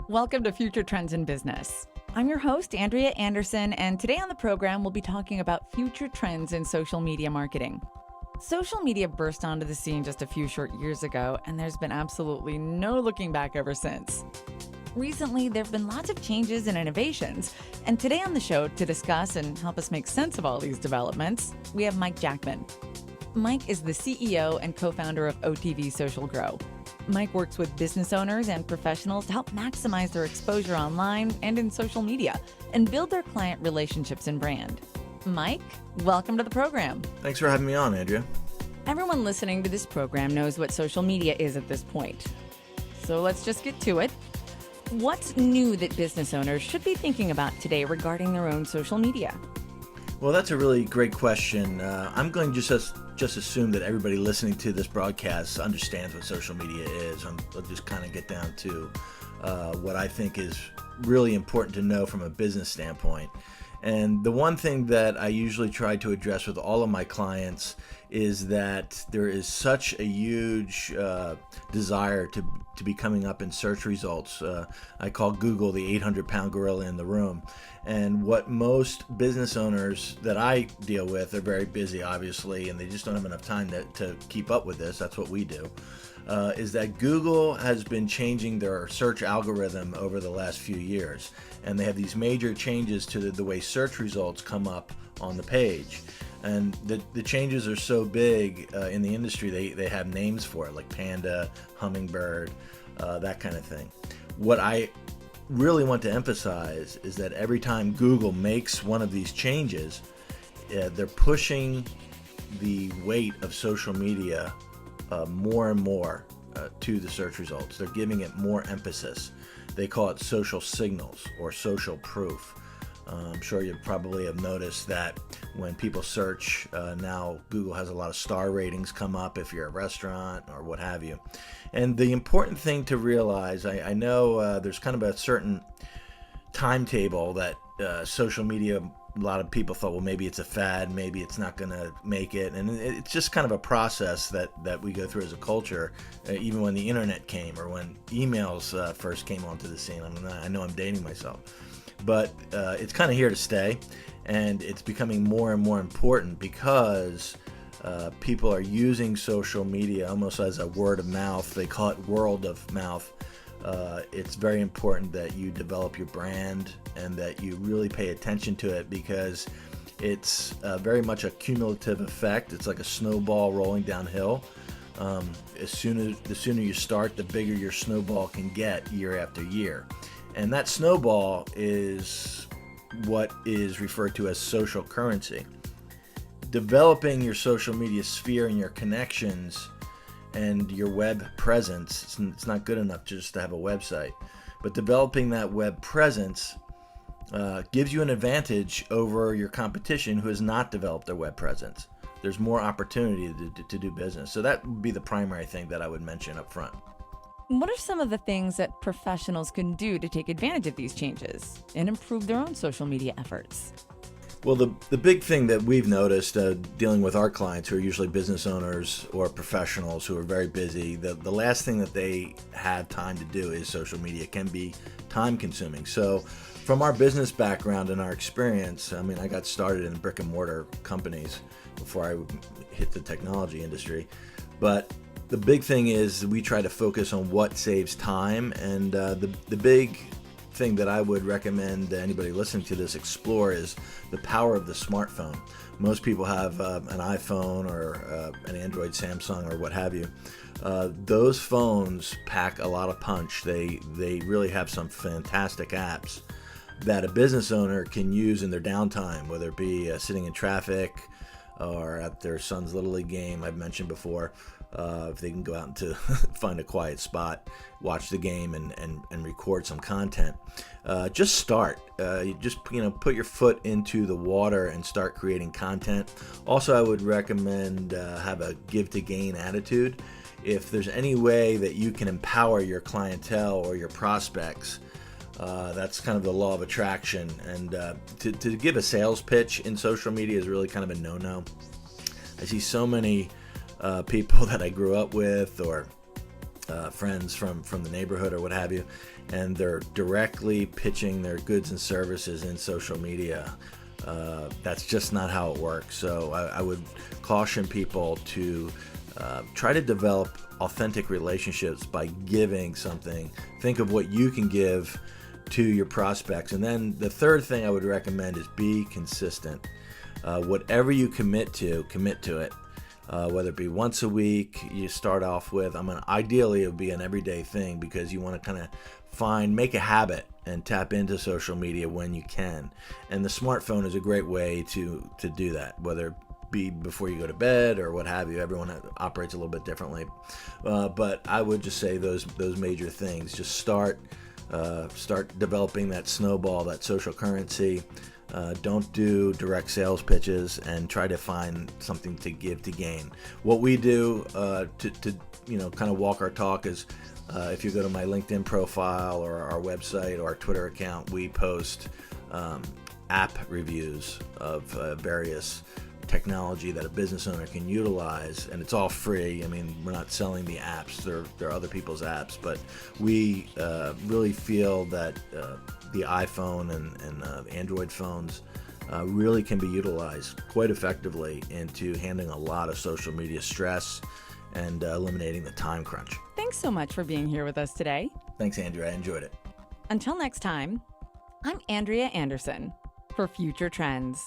Welcome to Future Trends in Business. I'm your host, Andrea Anderson, and today on the program, we'll be talking about future trends in social media marketing. Social media burst onto the scene just a few short years ago, and there's been absolutely no looking back ever since. Recently, there have been lots of changes and innovations, and today on the show to discuss and help us make sense of all these developments, we have Mike Jackman. Mike is the CEO and co-founder of OTV Social Grow. Mike works with business owners and professionals to help maximize their exposure online and in social media and build their client relationships and brand. Mike, welcome to the program. Thanks for having me on, Andrea. Everyone listening to this program knows what social media is at this point. So let's just get to it. What's new that business owners should be thinking about today regarding their own social media? Well, that's a really great question. I'm going to just assume that everybody listening to this broadcast understands what social media is. I'll just kind of get down to what I think is really important to know from a business standpoint. And the one thing that I usually try to address with all of my clients is that there is such a huge desire to be coming up in search results. I call Google the 800-pound gorilla in the room. And what most business owners that I deal with are very busy, obviously, and they just don't have enough time to keep up with this. That's what we do. Is that Google has been changing their search algorithm over the last few years. And they have these major changes to the way search results come up on the page. And the changes are so big in the industry, they have names for it, like Panda, Hummingbird, that kind of thing. What I really want to emphasize is that every time Google makes one of these changes, they're pushing the weight of social media more and more to the search results. They're giving it more emphasis. They call it social signals or social proof. I'm sure you probably have noticed that when people search now, Google has a lot of star ratings come up if you're a restaurant or what have you. And the important thing to realize, I know there's kind of a certain timetable that social media, a lot of people thought, well, maybe it's a fad, maybe it's not going to make it. And it's just kind of a process that we go through as a culture, even when the internet came or when emails first came onto the scene. I know I'm dating myself. But it's kind of here to stay, and it's becoming more and more important because people are using social media almost as a word of mouth. They call it word of mouth. It's very important that you develop your brand and that you really pay attention to it because it's very much a cumulative effect. It's like a snowball rolling downhill. The sooner you start, the bigger your snowball can get year after year. And that snowball is what is referred to as social currency. Developing your social media sphere and your connections and your web presence, it's not good enough just to have a website, but developing that web presence gives you an advantage over your competition who has not developed their web presence. There's more opportunity to do business. So that would be the primary thing that I would mention up front. What are some of the things that professionals can do to take advantage of these changes and improve their own social media efforts? Well, the big thing that we've noticed dealing with our clients who are usually business owners or professionals who are very busy, the last thing that they have time to do is social media. Can be time consuming. So from our business background and our experience, I got started in brick and mortar companies before I hit the technology industry. But the big thing is we try to focus on what saves time, and the big thing that I would recommend anybody listening to this explore is the power of the smartphone. Most people have an iPhone or an Android, Samsung, or what have you. Those phones pack a lot of punch. They really have some fantastic apps that a business owner can use in their downtime, whether it be sitting in traffic or at their son's Little League game, I've mentioned before. If they can go out to find a quiet spot, watch the game and record some content. Just start. You just put your foot into the water and start creating content. Also, I would recommend have a give to gain attitude. If there's any way that you can empower your clientele or your prospects, that's kind of the law of attraction. And to give a sales pitch in social media is really kind of a no-no. I see so many people that I grew up with or friends from the neighborhood or what have you, and they're directly pitching their goods and services in social media. That's just not how it works. So I would caution people to try to develop authentic relationships by giving something. Think of what you can give to your prospects. And then the third thing I would recommend is be consistent. Whatever you commit to it. Whether it be once a week, you start off with, ideally it would be an everyday thing, because you want to kind of make a habit and tap into social media when you can. And the smartphone is a great way to do that, whether it be before you go to bed or what have you. Everyone operates a little bit differently. But I would just say those major things. Just start developing that snowball, that social currency. Don't do direct sales pitches, and try to find something to give to gain. What we do to kind of walk our talk is, if you go to my LinkedIn profile or our website or our Twitter account, we post app reviews of various technology that a business owner can utilize, and it's all free. We're not selling the apps; they're other people's apps, but we really feel that the iPhone and Android phones really can be utilized quite effectively into handling a lot of social media stress and eliminating the time crunch. Thanks so much for being here with us today. Thanks, Andrea. I enjoyed it. Until next time, I'm Andrea Anderson for Future Trends.